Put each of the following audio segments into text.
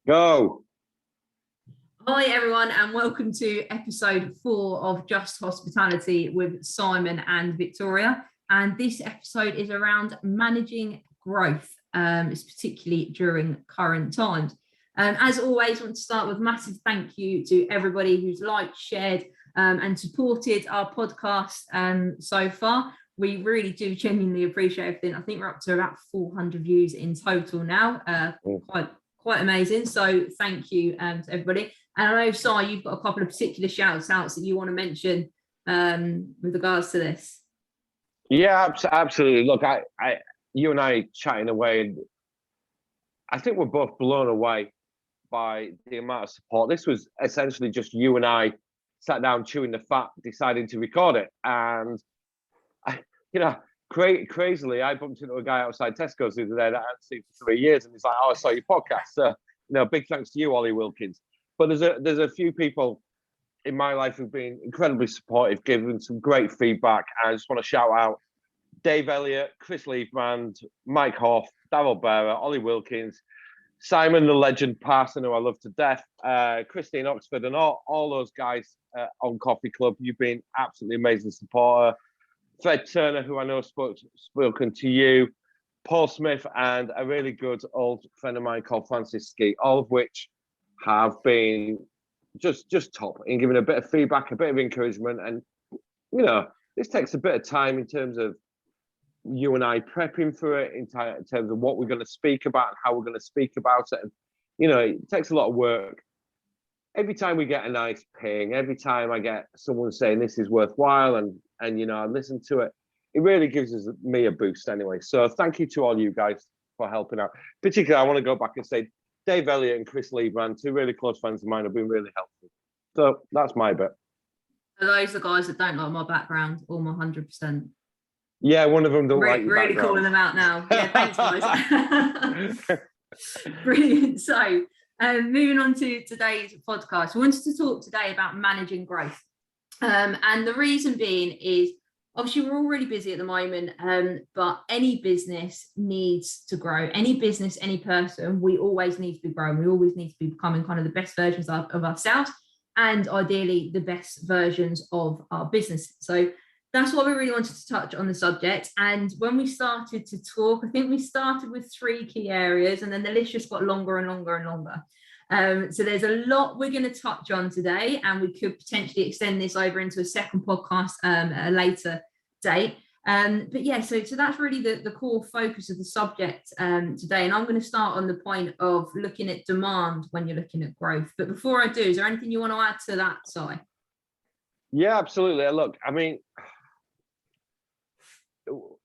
Go. Hi everyone, and welcome to episode 4 of Just Hospitality with Simon and Victoria. And this episode is around managing growth, it's particularly during current times. As always, I want to start with massive thank you to everybody who's liked, shared, and supported our podcast so far. We really do genuinely appreciate everything. I think we're up to about 400 views in total now. Quite amazing. So thank you to everybody. And I know, Si, you've got a couple of particular shouts outs that you want to mention with regards to this. Yeah, absolutely. Look, you and I chatting away, and I think we're both blown away by the amount of support. This was essentially just you and I sat down chewing the fat, deciding to record it. And crazily, I bumped into a guy outside Tesco's the other day that I hadn't seen for 3 years, and he's like, "Oh, I saw your podcast." So, big thanks to you, Ollie Wilkins. But there's a few people in my life who've been incredibly supportive, given some great feedback. And I just want to shout out Dave Elliott, Chris Leafman, Mike Hoff, Darryl Bearer, Ollie Wilkins, Simon the Legend Parson, who I love to death, Christine Oxford, and all those guys on Coffee Club. You've been absolutely amazing supporter. Fred Turner, who I know spoken to you, Paul Smith, and a really good old friend of mine called Francis Ski, all of which have been just top in giving a bit of feedback, a bit of encouragement. And, this takes a bit of time in terms of you and I prepping for it, in terms of what we're going to speak about and how we're going to speak about it. And, it takes a lot of work. Every time we get a nice ping, every time I get someone saying this is worthwhile and I listen to it, it really gives me a boost anyway. So thank you to all you guys for helping out. Particularly, I want to go back and say Dave Elliott and Chris Leafman, two really close friends of mine, have been really helpful. So that's my bit. Are those the guys that don't like my background or my 100%? Yeah, one of them don't like your really calling them out now. Yeah, thanks, guys. Brilliant. So, moving on to today's podcast, we wanted to talk today about managing growth. And the reason being is, obviously, we're all really busy at the moment, but any business needs to grow. Any business, any person, we always need to be growing. We always need to be becoming kind of the best versions of ourselves, and ideally the best versions of our business. So that's what we really wanted to touch on the subject. And when we started to talk, I think we started with 3 key areas, and then the list just got longer and longer and longer. So there's a lot we're going to touch on today, and we could potentially extend this over into a second podcast at a later date. But yeah, so that's really the core focus of the subject today. And I'm going to start on the point of looking at demand when you're looking at growth. But before I do, is there anything you want to add to that, Si? Yeah, absolutely. Look, I mean,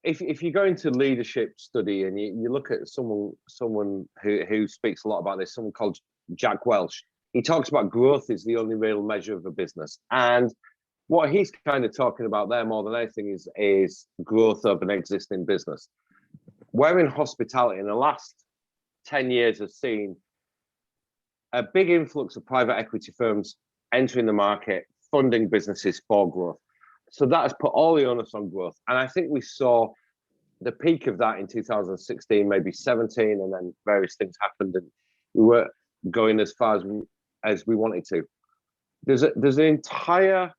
if you go into leadership study and you look at someone who speaks a lot about this, someone called Jack Welch, he talks about growth is the only real measure of a business. And what he's kind of talking about there more than anything is growth of an existing business. We're in hospitality in the last 10 years has seen a big influx of private equity firms entering the market, funding businesses for growth. So that has put all the onus on growth. And I think we saw the peak of that in 2016, maybe 17, and then various things happened and we weren't going as far as we wanted to. There's an entire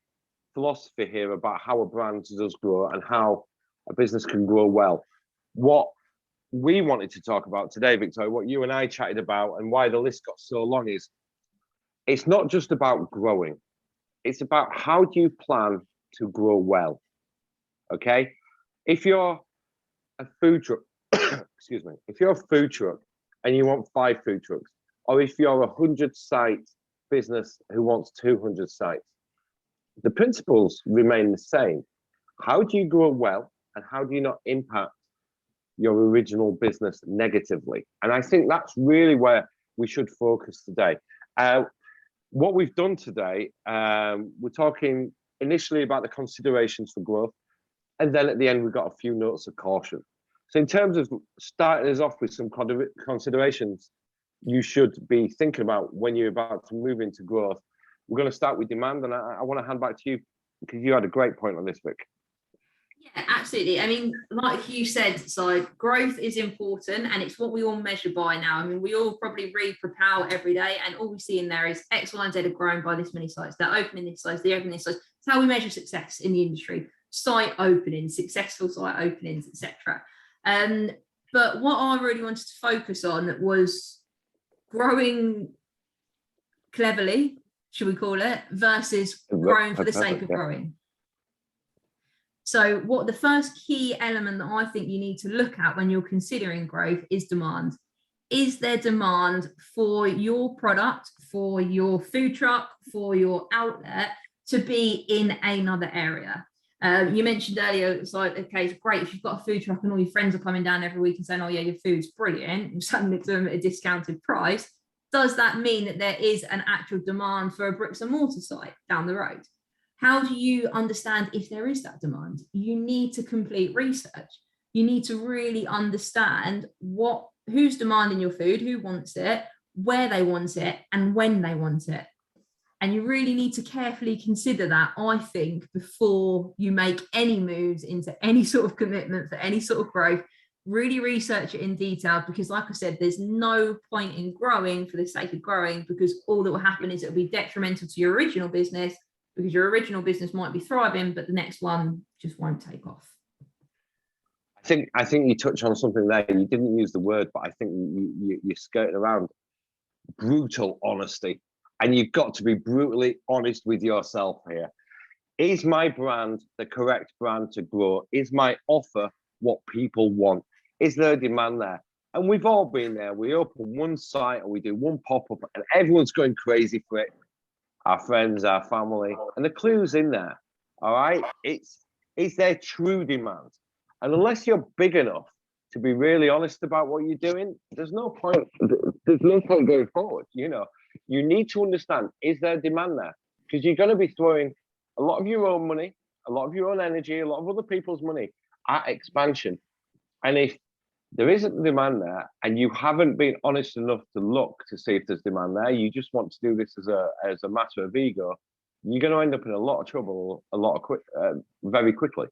philosophy here about how a brand does grow and how a business can grow well. What we wanted to talk about today, Victoria, what you and I chatted about and why the list got so long is it's not just about growing. It's about how do you plan to grow well, okay? If you're a food truck, excuse me, if you're a food truck and you want 5 food trucks, or if you're a 100-site business who wants 200 sites, the principles remain the same. How do you grow well and how do you not impact your original business negatively? And I think that's really where we should focus today. What we've done today, we're talking initially about the considerations for growth, and then at the end we've got a few notes of caution. So in terms of starting us off with some considerations you should be thinking about when you're about to move into growth, we're going to start with demand, and I want to hand back to you because you had a great point on this, Vic. Yeah, absolutely. I mean, like you said, so growth is important and it's what we all measure by now. I mean, we all probably read Propel every day and all we see in there is X, Y, and Z have grown by this many sites. They're opening this size, they're opening this size. It's how we measure success in the industry. Site openings, successful site openings, etc. But what I really wanted to focus on was growing cleverly, should we call it, versus growing for the sake of growing. So what the first key element that I think you need to look at when you're considering growth is demand. Is there demand for your product, for your food truck, for your outlet to be in another area? You mentioned earlier, it's like, okay, it's great if you've got a food truck and all your friends are coming down every week and saying, oh yeah, your food's brilliant, and selling it to them at a discounted price. Does that mean that there is an actual demand for a bricks and mortar site down the road? How do you understand if there is that demand? You need to complete research. You need to really understand who's demanding your food, who wants it, where they want it, and when they want it. And you really need to carefully consider that, I think, before you make any moves into any sort of commitment for any sort of growth. Really research it in detail, because like I said, there's no point in growing for the sake of growing, because all that will happen is it'll be detrimental to your original business, because your original business might be thriving, but the next one just won't take off. I think you touched on something there. You didn't use the word, but I think you're skirting around brutal honesty. And you've got to be brutally honest with yourself here. Is my brand the correct brand to grow? Is my offer what people want? Is there a demand there? And we've all been there. We open one site or we do one pop-up and everyone's going crazy for it. Our friends, our family, and the clue's in there. All right, is there true demand? And unless you're big enough to be really honest about what you're doing, there's no point. There's no point going forward. You know, you need to understand: is there demand there? Because you're going to be throwing a lot of your own money, a lot of your own energy, a lot of other people's money at expansion. And if there isn't demand there, and you haven't been honest enough to look to see if there's demand there, you just want to do this as a matter of ego, you're going to end up in a lot of trouble very quickly.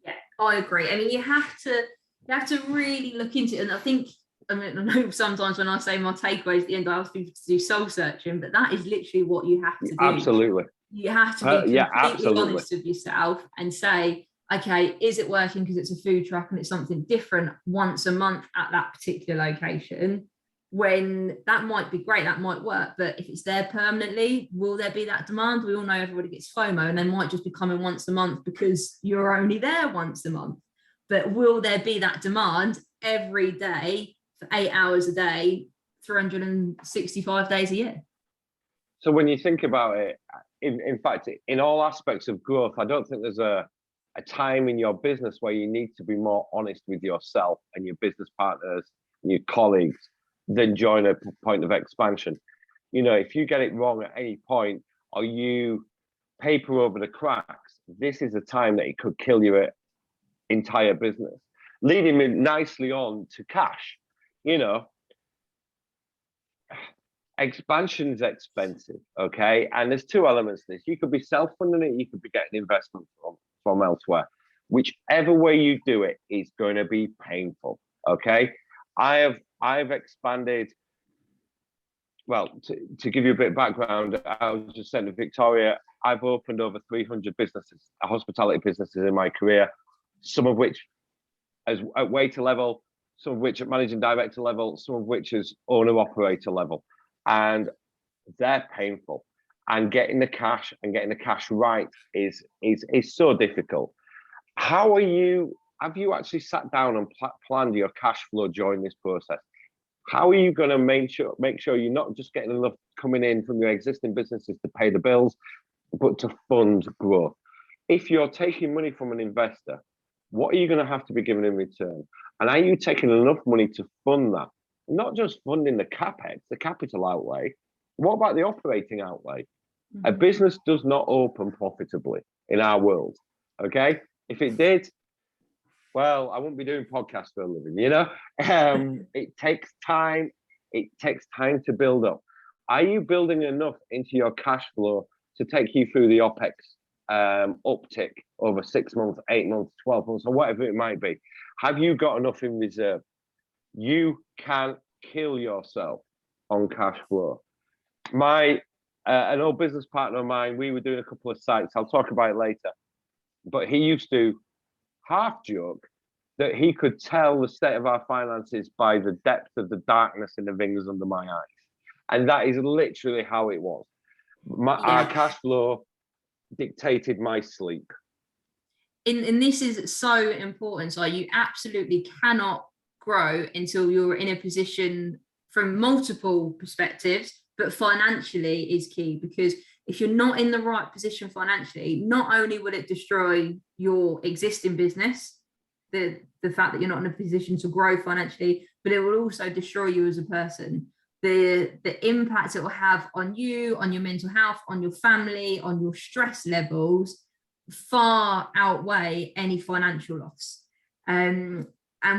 Yeah, I agree. I mean, you have to really look into it. And I know sometimes when I say my takeaways at the end, I ask people to do soul searching, but that is literally what you have to do. Absolutely. You have to be completely honest with yourself and say, okay, is it working because it's a food truck and it's something different once a month at that particular location? When that might be great, that might work, but if it's there permanently, will there be that demand? We all know everybody gets FOMO and they might just be coming once a month because you're only there once a month. But will there be that demand every day for 8 hours a day, 365 days a year? So when you think about it, in fact, in all aspects of growth, I don't think there's a time in your business where you need to be more honest with yourself and your business partners and your colleagues than during a point of expansion. You know, if you get it wrong at any point or you paper over the cracks, this is a time that it could kill your entire business, leading me nicely on to cash. You know, expansion's expensive, okay? And there's two elements to this. You could be self-funding it, you could be getting investment from elsewhere. Whichever way you do it is going to be painful, okay? I've expanded, well, to give you a bit of background, I was just saying to Victoria, I've opened over 300 businesses, hospitality businesses in my career, some of which at waiter level, some of which at managing director level, some of which is owner operator level. And they're painful. And getting the cash right is so difficult. Have you actually sat down and planned your cash flow during this process? How are you going to make sure you're not just getting enough coming in from your existing businesses to pay the bills, but to fund growth? If you're taking money from an investor, what are you going to have to be given in return? And are you taking enough money to fund that? Not just funding the capex, the capital outlay. What about the operating outlay? Mm-hmm. A business does not open profitably in our world. Okay, if it did, well, I wouldn't be doing podcasts for a living. You know, it takes time. It takes time to build up. Are you building enough into your cash flow to take you through the OPEX uptick over 6 months, 8 months, 12 months, or whatever it might be. Have you got enough in reserve? You can kill yourself on cash flow. An old business partner of mine, we were doing a couple of sites. I'll talk about it later. But he used to half joke that he could tell the state of our finances by the depth of the darkness in the fingers under my eyes. And that is literally how it was. Our cash flow dictated my sleep. And this is so important. So you absolutely cannot grow until you're in a position from multiple perspectives, but financially is key, because if you're not in the right position financially, not only will it destroy your existing business, the fact that you're not in a position to grow financially, but it will also destroy you as a person. The impact it will have on you, on your mental health, on your family, on your stress levels far outweigh any financial loss. And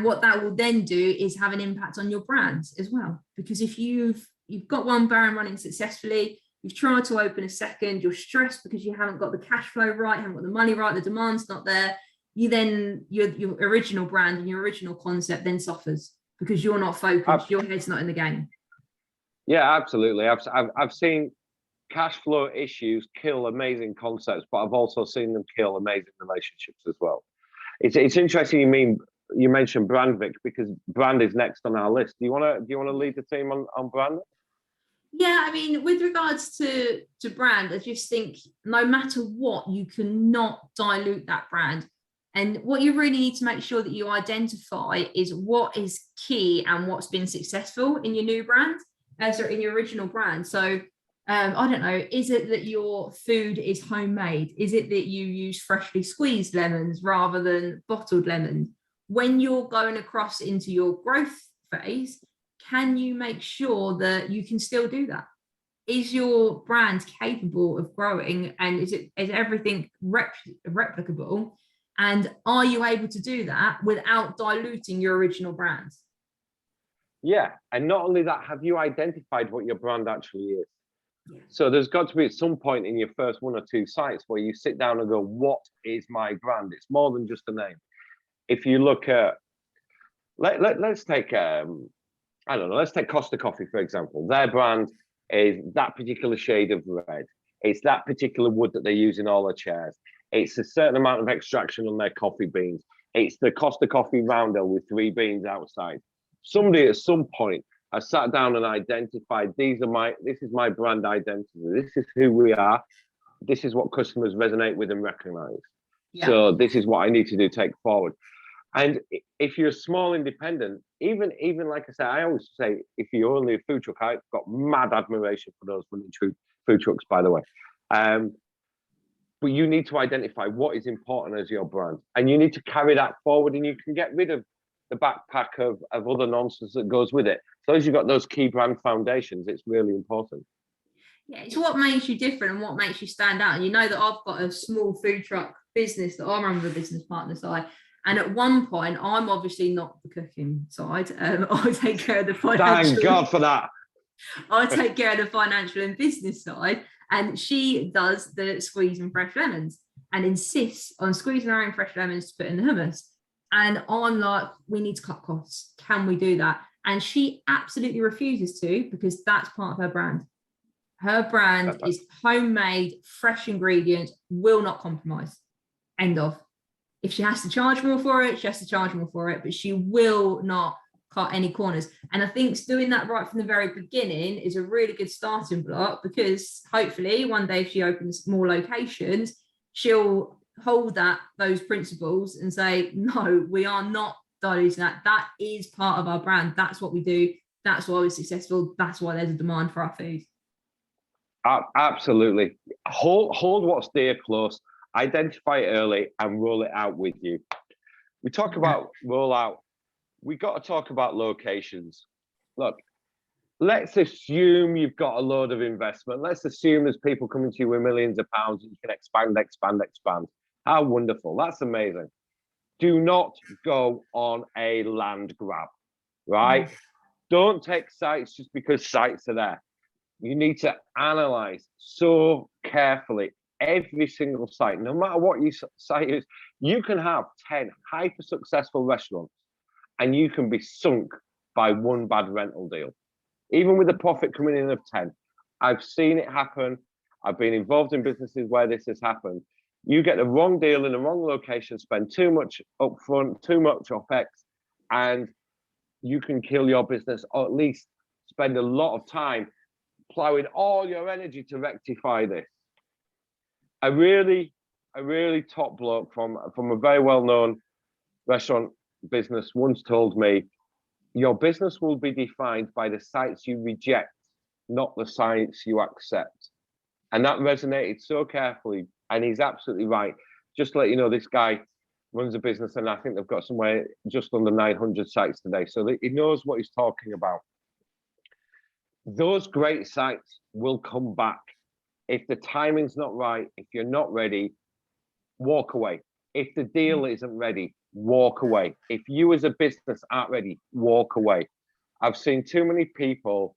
what that will then do is have an impact on your brand as well, because if you've got one brand running successfully, you've tried to open a second, you're stressed because you haven't got the cash flow right, haven't got the money right, the demand's not there, your original brand and your original concept then suffers because you're not focused, your head's not in the game. Yeah, absolutely. I've seen cash flow issues kill amazing concepts, but I've also seen them kill amazing relationships as well. It's interesting you mentioned brand, Vic, because brand is next on our list. Do you want to lead the team on brand? Yeah, I mean, with regards to brand, I just think no matter what, you cannot dilute that brand. And what you really need to make sure that you identify is what is key and what's been successful in your new brand, in your original brand. So I don't know, is it that your food is homemade? Is it that you use freshly squeezed lemons rather than bottled lemons? When you're going across into your growth phase, can you make sure that you can still do that? Is your brand capable of growing, and is everything replicable? And are you able to do that without diluting your original brand? Yeah, and not only that, have you identified what your brand actually is? Yeah. So there's got to be at some point in your first 1 or 2 sites where you sit down and go, what is my brand? It's more than just a name. If you look at, let's take, I don't know, let's take Costa Coffee, for example. Their brand is that particular shade of red. It's that particular wood that they use in all their chairs. It's a certain amount of extraction on their coffee beans. It's the Costa Coffee rounder with 3 beans outside. Somebody at some point has sat down and identified, this is my brand identity. This is who we are. This is what customers resonate with and recognize. Yeah. So this is what I need to do, take forward. And if you're a small independent, even like I say, I always say, if you're only a food truck, I've got mad admiration for those running food trucks, by the way. But you need to identify what is important as your brand, and you need to carry that forward, and you can get rid of the backpack of other nonsense that goes with it. So as you've got those key brand foundations, it's really important. Yeah, it's what makes you different and what makes you stand out. And you know that I've got a small food truck business that I run with a business partner side. And at one point, I'm obviously not the cooking side. I take care of the financial. Thank God for that. I take care of the financial and business side. And she does the squeezing fresh lemons and insists on squeezing her own fresh lemons to put in the hummus. And I'm like, we need to cut costs. Can we do that? And she absolutely refuses to, because that's part of her brand. Her brand is homemade, fresh ingredients, will not compromise. End of. If she has to charge more for it, she has to charge more for it, but she will not cut any corners. And I think doing that right from the very beginning is a really good starting block, because hopefully one day if she opens more locations, she'll hold those principles and say, no, we are not diluting that. That is part of our brand. That's what we do. That's why we're successful. That's why there's a demand for our food. Absolutely. Hold what's dear close, identify it early, and roll it out with you. We talk about rollout. We got to talk about locations. Look, let's assume you've got a load of investment. Let's assume there's people coming to you with millions of pounds and you can expand. How wonderful. That's amazing. Do not go on a land grab, right? Don't take sites just because sites are there. You need to analyze so carefully every single site, no matter what your site is, you can have 10 hyper successful restaurants and you can be sunk by one bad rental deal. Even with the profit coming in of 10, I've seen it happen. I've been involved in businesses where this has happened. You get the wrong deal in the wrong location, spend too much upfront, too much OPEX, and you can kill your business, or at least spend a lot of time plowing all your energy to rectify this. A really top bloke from a very well-known restaurant business once told me, your business will be defined by the sites you reject, not the sites you accept. And that resonated so carefully, and he's absolutely right. Just to let you know, this guy runs a business, and I think they've got somewhere just under 900 sites today, so he knows what he's talking about. Those great sites will come back. If the timing's not right, if you're not ready, walk away. If the deal isn't ready, walk away. If you as a business aren't ready, walk away. I've seen too many people,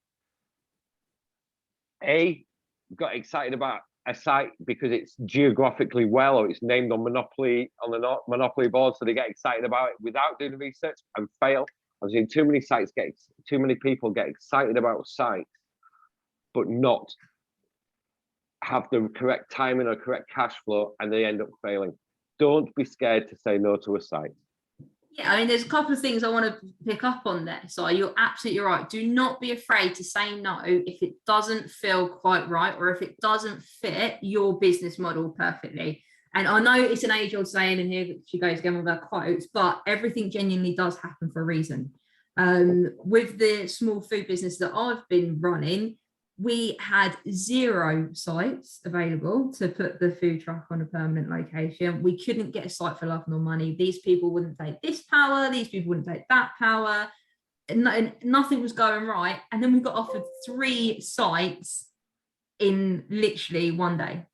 got excited about a site because it's geographically well, or it's named on Monopoly, on the Monopoly board, so they get excited about it without doing the research and fail. I've seen too many people get excited about sites, but not have the correct timing or correct cash flow, and they end up failing. Don't be scared to say no to a site. Yeah, I mean, there's a couple of things I want to pick up on there. So you're absolutely right. Do not be afraid to say no if it doesn't feel quite right, or if it doesn't fit your business model perfectly. And I know it's an age-old saying, and here she goes again with her quotes, but everything genuinely does happen for a reason. With the small food business that I've been running, we had 0 sites available to put the food truck on a permanent location. We couldn't get a site for love nor money. These people wouldn't take this power. These people wouldn't take that power. And nothing was going right. And then we got offered 3 sites in literally one day.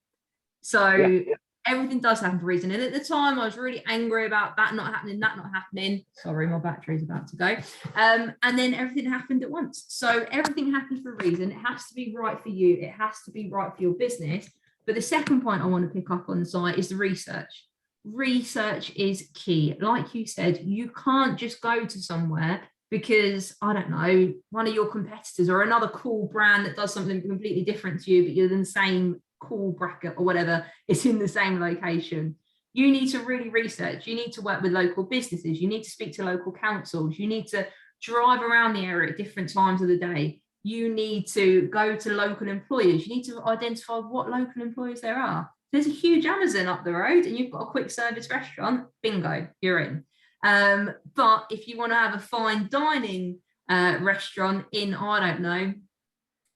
So everything does happen for a reason. And at the time, I was really angry about that not happening. Sorry, my battery's about to go. And then everything happened at once. So everything happens for a reason. It has to be right for you. It has to be right for your business. But the second point I want to pick up on the site is the research. Research is key. Like you said, you can't just go to somewhere because, I don't know, one of your competitors or another cool brand that does something completely different to you, but you're in the same call bracket or whatever, it's in the same location. You need to really research. You need to work with local businesses. You need to speak to local councils. You need to drive around the area at different times of the day. You need to go to local employers. You need to identify what local employers there are. There's a huge Amazon up the road and you've got a quick service restaurant, bingo, you're in. But if you want to have a fine dining restaurant in, I don't know,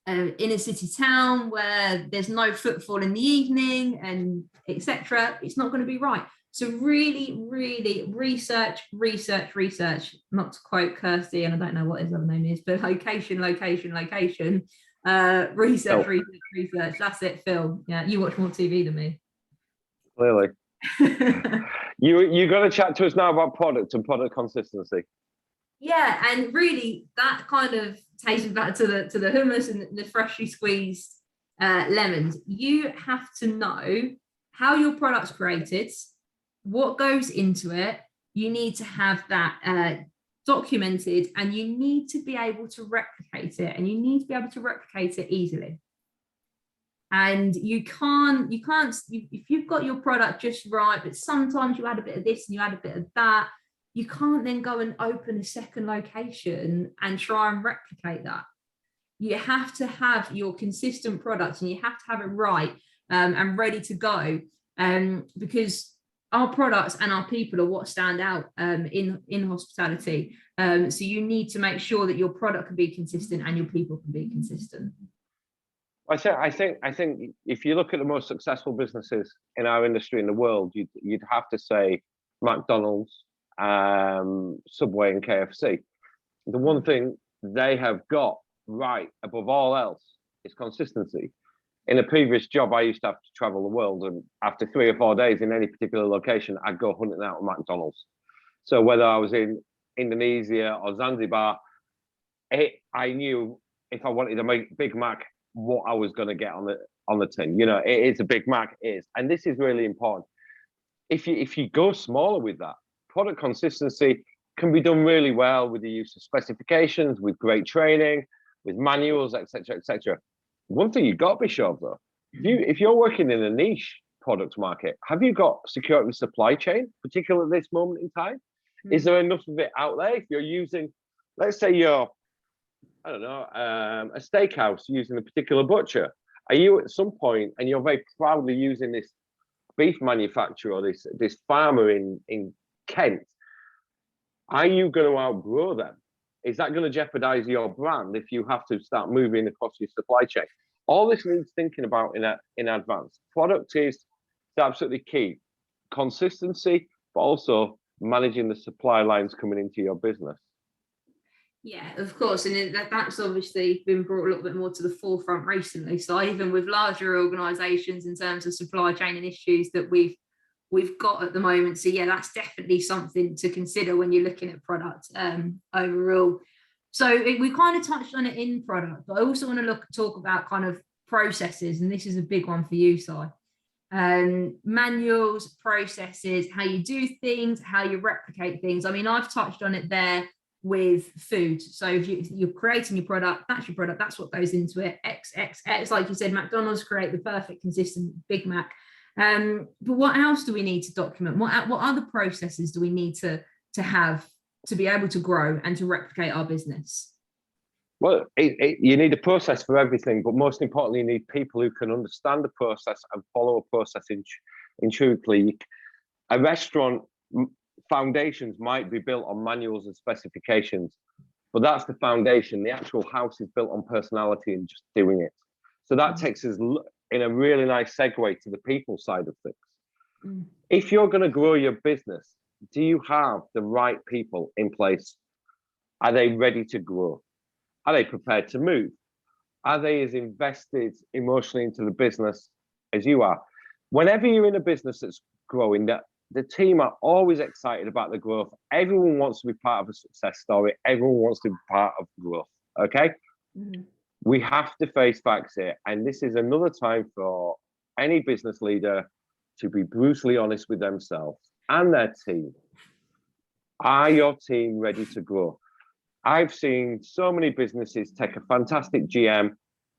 in a city town where there's no footfall in the evening and etc., it's not going to be right. So really research. Not to quote Kirsty, and I don't know what his other name is, but location. Research. That's it, Phil. Yeah, you watch more TV than me. Clearly. You got to chat to us now about product and product consistency. Yeah, and really that kind of takes me back to the hummus and the freshly squeezed lemons. You have to know how your product's created, what goes into it. You need to have that documented, and you need to be able to replicate it, and you need to be able to replicate it easily. And you can't if you've got your product just right, but sometimes you add a bit of this and you add a bit of that, you can't then go and open a second location and try and replicate that. You have to have your consistent products, and you have to have it right and ready to go, because our products and our people are what stand out in hospitality. So you need to make sure that your product can be consistent and your people can be consistent. I think if you look at the most successful businesses in our industry in the world, you'd have to say McDonald's, Subway, and KFC. The one thing they have got right above all else is consistency. In a previous job, I used to have to travel the world, and after 3 or 4 days in any particular location, I'd go hunting out a McDonald's. So whether I was in Indonesia or Zanzibar, I knew if I wanted a Big Mac, what I was going to get on on the tin. You know, it is a Big Mac, it is. And this is really important. If you go smaller with that, product consistency can be done really well with the use of specifications, with great training, with manuals, etc., etc. One thing you've got to be sure of, though, if you're working in a niche product market, have you got security of supply chain, particularly at this moment in time? Is there enough of it out there? If you're using, let's say you're, I don't know, a steakhouse using a particular butcher, are you at some point, and you're very proudly using this beef manufacturer or this farmer in Kent, are you going to outgrow them? Is that going to jeopardize your brand if you have to start moving across your supply chain? All this needs thinking about in advance. Product is absolutely key. Consistency, but also managing the supply lines coming into your business. Yeah, of course, and that's obviously been brought a little bit more to the forefront recently. So even with larger organisations in terms of supply chain and issues that we've got at the moment. So yeah, that's definitely something to consider when you're looking at product overall. So we kind of touched on it in product, but I also want to talk about kind of processes, and this is a big one for you, Si. Manuals, processes, how you do things, how you replicate things. I mean, I've touched on it there with food. So if you're creating your product, that's what goes into it. XXX, like you said, McDonald's create the perfect consistent Big Mac. But what else do we need to document? What other processes do we need to have to be able to grow and to replicate our business? Well, you need a process for everything, but most importantly, you need people who can understand the process and follow a process intuitively. A restaurant foundations might be built on manuals and specifications, but that's the foundation. The actual house is built on personality and just doing it. So that takes us in a really nice segue to the people side of things. If you're going to grow your business, do you have the right people in place? Are they ready to grow? Are they prepared to move? Are they as invested emotionally into the business as you are? Whenever you're in a business that's growing, the team are always excited about the growth. Everyone wants to be part of a success story. Everyone wants to be part of growth. Okay? We have to face facts here. And this is another time for any business leader to be brutally honest with themselves and their team. Are your team ready to grow? I've seen so many businesses take a fantastic GM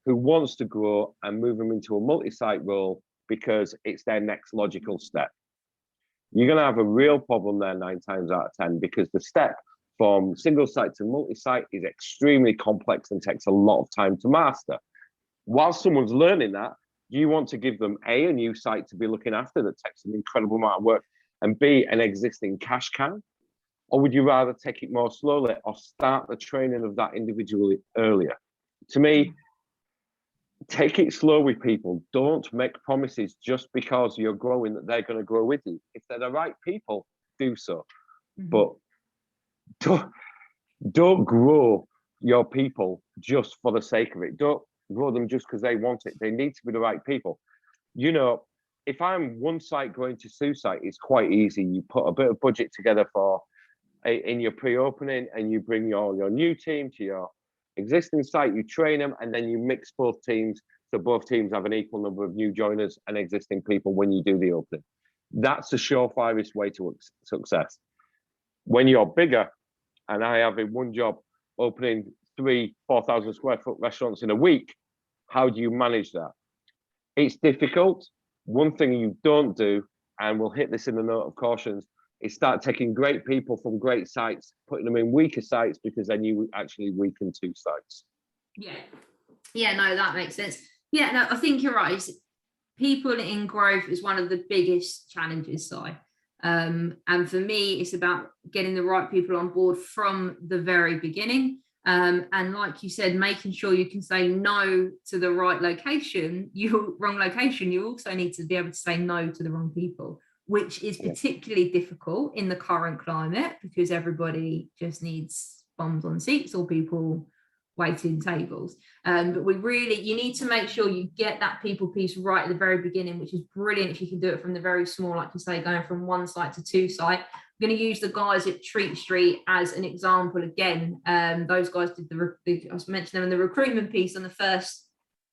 who wants to grow and move them into a multi-site role because it's their next logical step. You're going to have a real problem there 9 times out of 10 because the step from single site to multi-site is extremely complex and takes a lot of time to master. While someone's learning that, you want to give them A, a new site to be looking after that takes an incredible amount of work, and B, an existing cash cow? Or would you rather take it more slowly or start the training of that individually earlier? To me, take it slow with people. Don't make promises just because you're growing that they're going to grow with you. If they're the right people, do so. But don't grow your people just for the sake of it. Don't grow them just because they want it. They need to be the right people. You know, if I'm one site growing to 2 site, it's quite easy. You put a bit of budget together in your pre-opening, and you bring your new team to your existing site, you train them, and then you mix both teams so both teams have an equal number of new joiners and existing people when you do the opening. That's the surefirest way to success. When you're bigger, and I have in one job opening 3,000-4,000 square foot restaurants in a week, how do you manage that? It's difficult. One thing you don't do, and we'll hit this in the note of cautions, is start taking great people from great sites, putting them in weaker sites, because then you actually weaken 2 sites. Yeah, no, that makes sense. Yeah, no, I think you're right. People in growth is one of the biggest challenges, Si. And for me, it's about getting the right people on board from the very beginning. And like you said, making sure you can say no to the right location, wrong location. You also need to be able to say no to the wrong people, which is particularly difficult in the current climate because everybody just needs bums on seats or people waiting tables. But you need to make sure you get that people piece right at the very beginning, which is brilliant if you can do it from the very small, like you say, going from 1 site to 2 site. I'm going to use the guys at Treat Street as an example again. Those guys did I mentioned them in the recruitment piece on the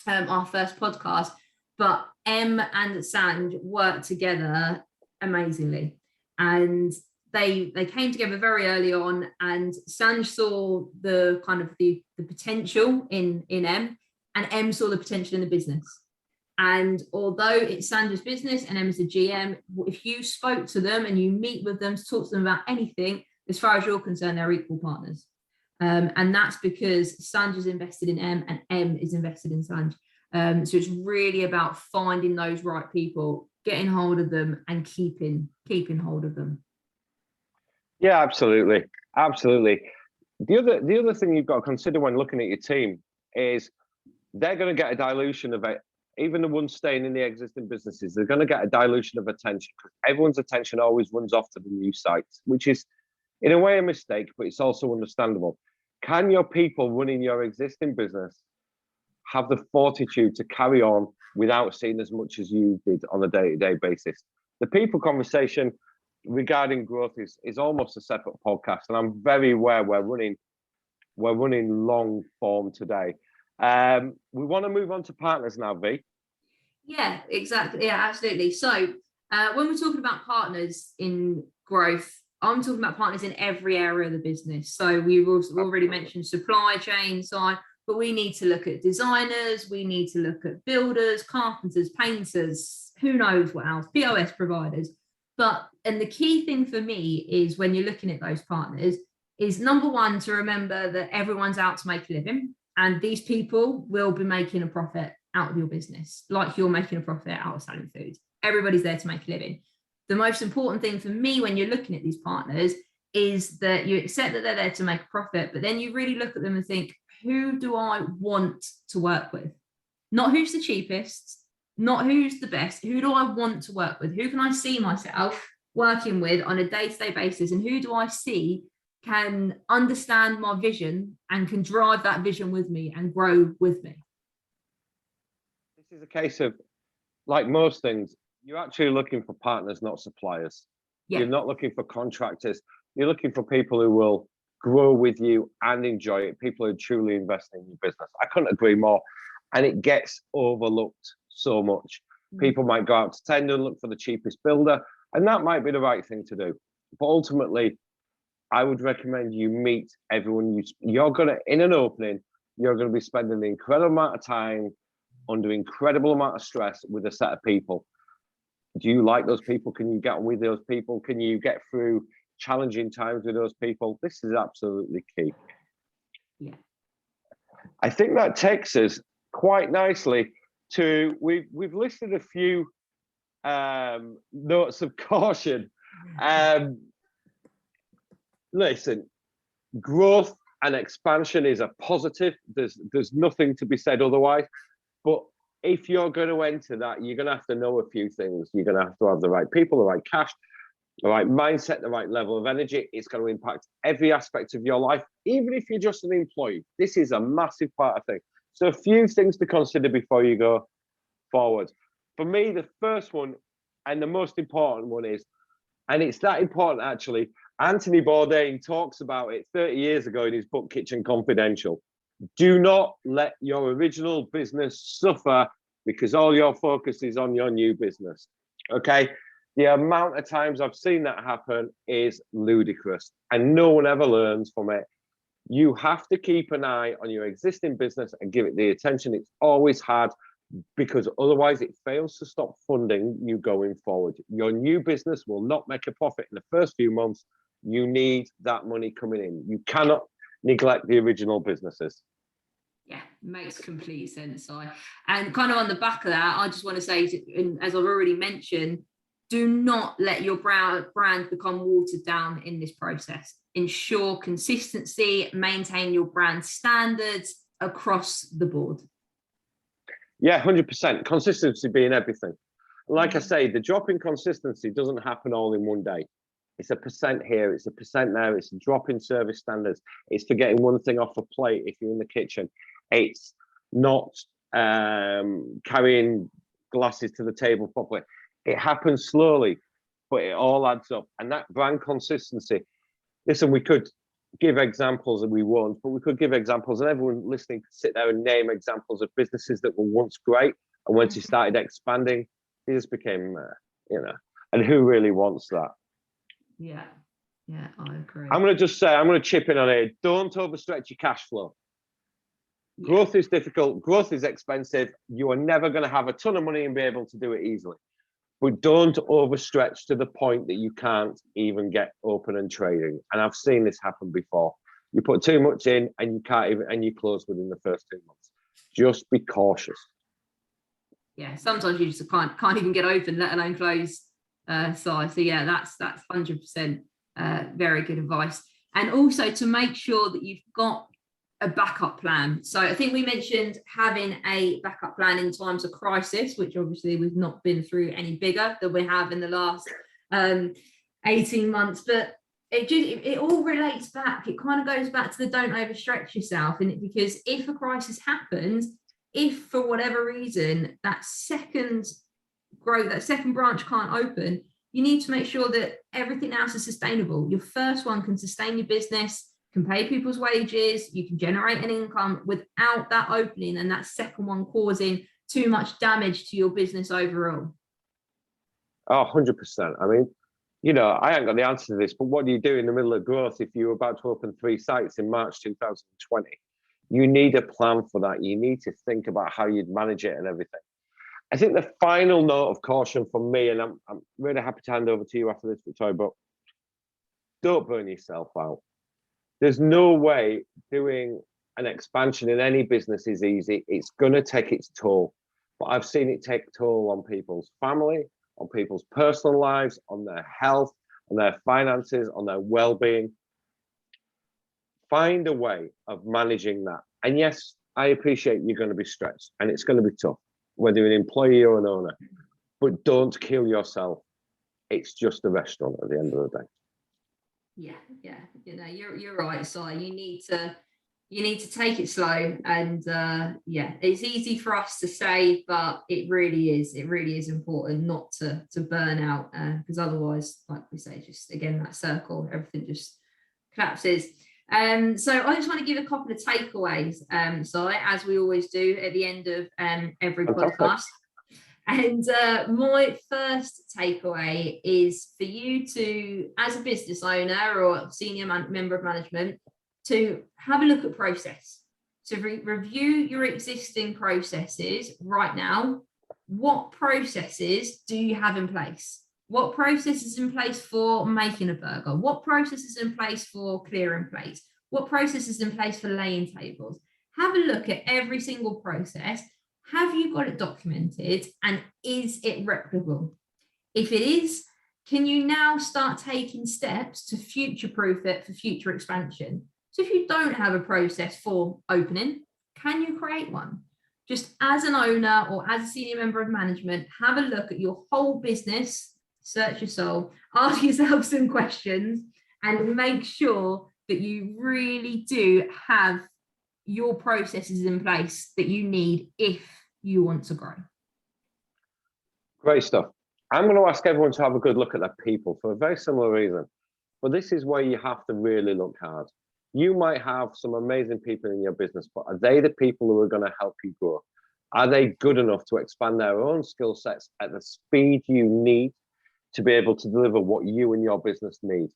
our first podcast. but Em and Sanj work together amazingly, and they came together very early on, and Sanj saw the kind of the potential in Em, and Em saw the potential in the business. And although it's Sanj's business and Em's the GM, if you spoke to them and you meet with them to talk to them about anything, as far as you're concerned, they're equal partners. And that's because Sanj is invested in Em and Em is invested in Sanj. So it's really about finding those right people, getting hold of them and keeping hold of them. Yeah, absolutely. Absolutely. The other thing you've got to consider when looking at your team is they're going to get a dilution of it. Even the ones staying in the existing businesses, they're going to get a dilution of attention because everyone's attention always runs off to the new sites, which is in a way a mistake, but it's also understandable. Can your people running your existing business have the fortitude to carry on without seeing as much as you did on a day-to-day basis? The people conversation regarding growth is almost a separate podcast, and I'm very aware we're running long form today. We want to move on to partners now, V. Yeah, exactly. Yeah, absolutely. So when we're talking about partners in growth, I'm talking about partners in every area of the business. So we've already mentioned supply chain side, but we need to look at designers, we need to look at builders, carpenters, painters, who knows what else, POS providers. And the key thing for me is when you're looking at those partners is number one, to remember that everyone's out to make a living, and these people will be making a profit out of your business, like you're making a profit out of selling food. Everybody's there to make a living. The most important thing for me when you're looking at these partners is that you accept that they're there to make a profit, but then you really look at them and think, who do I want to work with? Not who's the cheapest, not who's the best, who do I want to work with? Who can I see myself working with on a day-to-day basis? And who do I see can understand my vision and can drive that vision with me and grow with me? This is a case of, like most things, you're actually looking for partners, not suppliers. Yeah. You're not looking for contractors. You're looking for people who will grow with you and enjoy it, people who truly invest in your business. I couldn't agree more. And it gets overlooked so much. People might go out to tender and look for the cheapest builder, and that might be the right thing to do. But ultimately, I would recommend you meet everyone. You're going to, in an opening, you're going to be spending an incredible amount of time under incredible amount of stress with a set of people. Do you like those people? Can you get on with those people? Can you get through challenging times with those people? This is absolutely key. Yeah. I think that takes us quite nicely to, we've listed a few notes of caution. Listen, growth and expansion is a positive. There's nothing to be said otherwise. But if you're going to enter that, you're going to have to know a few things. You're going to have the right people, the right cash, the right mindset, the right level of energy. It's going to impact every aspect of your life, even if you're just an employee. This is a massive part of things. So a few things to consider before you go forward. For me, the first one and the most important one is, and it's that important actually, Anthony Bourdain talks about it 30 years ago in his book, Kitchen Confidential. Do not let your original business suffer because all your focus is on your new business. Okay? The amount of times I've seen that happen is ludicrous, and no one ever learns from it. You have to keep an eye on your existing business and give it the attention it's always had, because otherwise it fails to stop funding you going forward. Your new business will not make a profit in the first few months. You need that money coming in. You cannot neglect the original businesses. Yeah, makes complete sense. And kind of on the back of that, I just want to say, as I've already mentioned, do not let your brand become watered down in this process. Ensure consistency, maintain your brand standards across the board. Yeah, 100%. Consistency being everything. Like I say, the drop in consistency doesn't happen all in one day. It's a percent here, it's a percent there, it's a drop in service standards. It's for getting one thing off a plate if you're in the kitchen. It's not carrying glasses to the table properly. It happens slowly, but it all adds up. And that brand consistency, listen, we could give examples and we won't, but we could give examples, and everyone listening could sit there and name examples of businesses that were once great And once he started expanding, he just became, and who really wants that? Yeah, I agree. I'm going to chip in on it. Don't overstretch your cash flow. Growth is difficult. Growth is expensive. You are never going to have a ton of money and be able to do it easily. But don't overstretch to the point that you can't even get open and trading. And I've seen this happen before. You put too much in and you can't even, and you close within the first 2 months. Just be cautious. Yeah, sometimes you just can't even get open, let alone close. So yeah, that's 100% very good advice. And also to make sure that you've got a backup plan. So I think we mentioned having a backup plan in times of crisis, which obviously we've not been through any bigger than we have in the last 18 months. But it all relates back. It kind of goes back to the don't overstretch yourself. And because if a crisis happens, if for whatever reason that second branch can't open, you need to make sure that everything else is sustainable. Your first one can sustain your business, can pay people's wages, you can generate an income without that opening, and that second one causing too much damage to your business overall. Oh, 100%. I mean, I ain't got the answer to this, but what do you do in the middle of growth if you're about to open 3 sites in March 2020? You need a plan for that. You need to think about how you'd manage it and everything. I think the final note of caution from me, and I'm really happy to hand over to you after this, Victoria, but don't burn yourself out. There's no way doing an expansion in any business is easy. It's going to take its toll. But I've seen it take a toll on people's family, on people's personal lives, on their health, on their finances, on their well-being. Find a way of managing that. And yes, I appreciate you're going to be stretched and it's going to be tough, whether you're an employee or an owner. But don't kill yourself. It's just a restaurant at the end of the day. Yeah, you're right, Si. You need to take it slow, and it's easy for us to say, but it really is important not to burn out, because otherwise, like we say, just again that circle, everything just collapses. So I just want to give a couple of takeaways, Si, as we always do at the end of every podcast. And my first takeaway is for you to, as a business owner or senior member of management, to have a look at process. So review your existing processes right now. What processes do you have in place? What process is in place for making a burger? What process is in place for clearing plates? What process is in place for laying tables? Have a look at every single process. Have you got it documented, and is it replicable? If it is, can you now start taking steps to future-proof it for future expansion? So if you don't have a process for opening, can you create one? Just as an owner or as a senior member of management, have a look at your whole business, search your soul, ask yourself some questions, and make sure that you really do have your processes in place that you need if you want to grow. Great stuff. I'm going to ask everyone to have a good look at their people for a very similar reason. But this is where you have to really look hard. You might have some amazing people in your business, but are they the people who are going to help you grow? Are they good enough to expand their own skill sets at the speed you need to be able to deliver what you and your business need?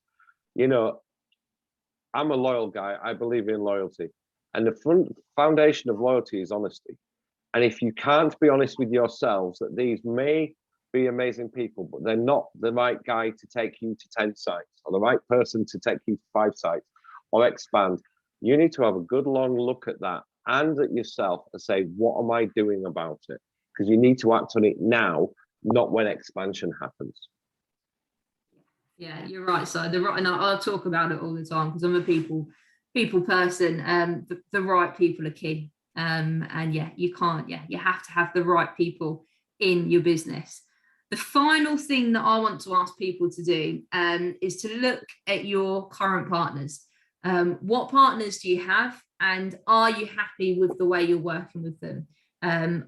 I'm a loyal guy. I believe in loyalty. And the foundation of loyalty is honesty. And if you can't be honest with yourselves that these may be amazing people, but they're not the right guy to take you to 10 sites or the right person to take you to 5 sites or expand, you need to have a good long look at that and at yourself and say, what am I doing about it? Because you need to act on it now, not when expansion happens. Yeah, you're right. So and I'll talk about it all the time because I'm a people person. The right people are key. And you have to have the right people in your business. The final thing that I want to ask people to do is to look at your current partners. What partners do you have, and are you happy with the way you're working with them?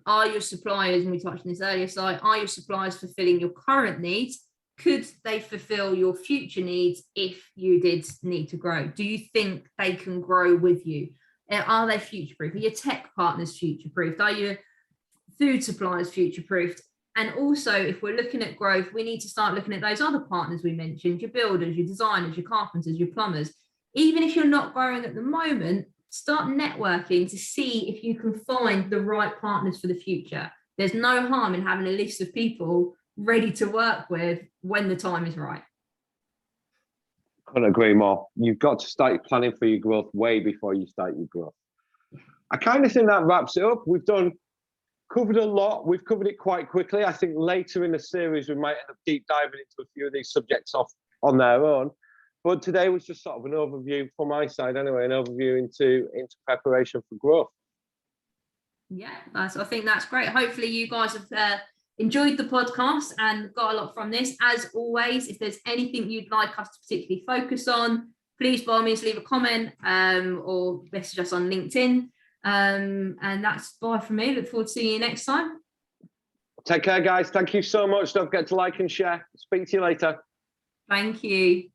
Are your suppliers, and we touched on this earlier, so are your suppliers fulfilling your current needs? Could they fulfill your future needs if you did need to grow? Do you think they can grow with you? Are they future-proof? Are your tech partners future-proofed? Are your food suppliers future-proofed. And also, if we're looking at growth, we need to start looking at those other partners we mentioned, your builders, your designers, your carpenters, your plumbers. Even if you're not growing at the moment, start networking to see if you can find the right partners for the future. There's no harm in having a list of people ready to work with when the time is right. Couldn't agree more. You've got to start planning for your growth way before you start your growth. I kind of think that wraps it up. We've covered a lot. We've covered it quite quickly. I think later in the series, we might end up deep diving into a few of these subjects on their own. But today was just sort of an overview from my side anyway, an overview into preparation for growth. Yeah, so I think that's great. Hopefully you guys have enjoyed the podcast and got a lot from this. As always, if there's anything you'd like us to particularly focus on, please by all means leave a comment or message us on LinkedIn. And that's bye from me. Look forward to seeing you next time. Take care, guys. Thank you so much. Don't forget to like and share. Speak to you later. Thank you.